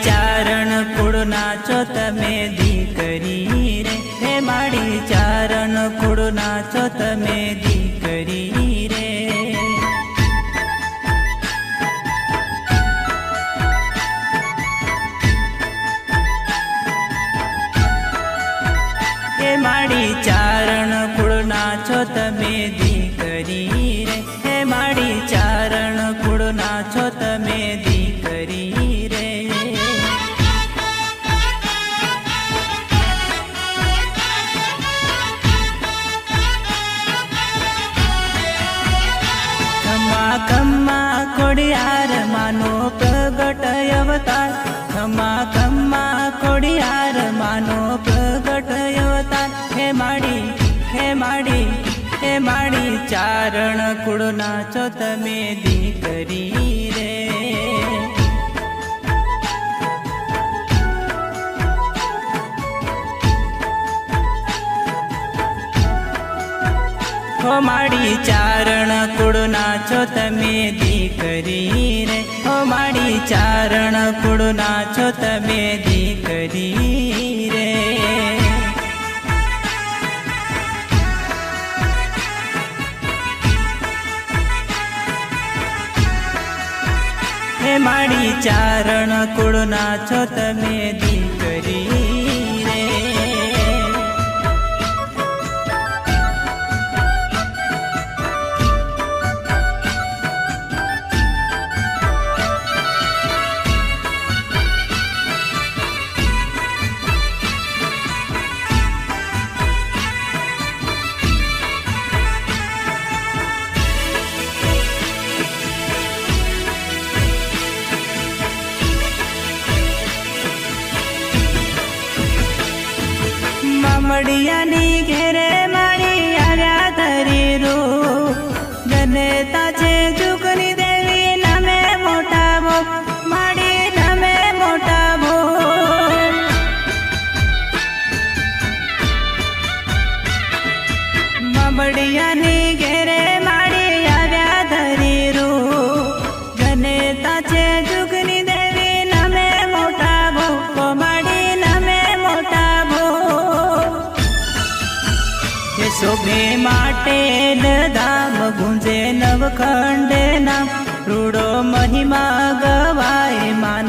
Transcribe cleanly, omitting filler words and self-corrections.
चारण कुळना छो तमे दीकरी रे, हे माड़ी चारण कुळना छो तमे दीकरी रे। हे माड़ी चारण कुळना छो तमे दीकरी रे, हे माड़ी चारण कुळना छो तमे दीकरी रे। खम्मा खम्मा खोडियार मानो प्रगट अवतार, खम्मा खम्मा खोडियार मानो प्रगट अवतार। हे माड़ी हे माड़ी हे माड़ी चारण कुळना छो तमे दीकरी रे। हो माड़ी चारण कुळना छो तमे दीकरी रे, हो माड़ी चारण कुळना छो तमे दीकरी रे। हे माड़ी चारण कुळना छो तमे दीकरी रे। मामडियानी घेरे माड़ी आव्या धरी रो, जनता छे जुगनी देवी नमे मोटा भो, माड़ी नमे मोटा भो। मामडियानी घेरे माड़ी आव्या धरी रो, जनता छे जुगनी देवी नमे मोटा भो, माड़ी नमे मोटा भो। शोभे माटे धाम गुंजे नवखंडे नाम, रूड़ो महिमा गवाए मानो।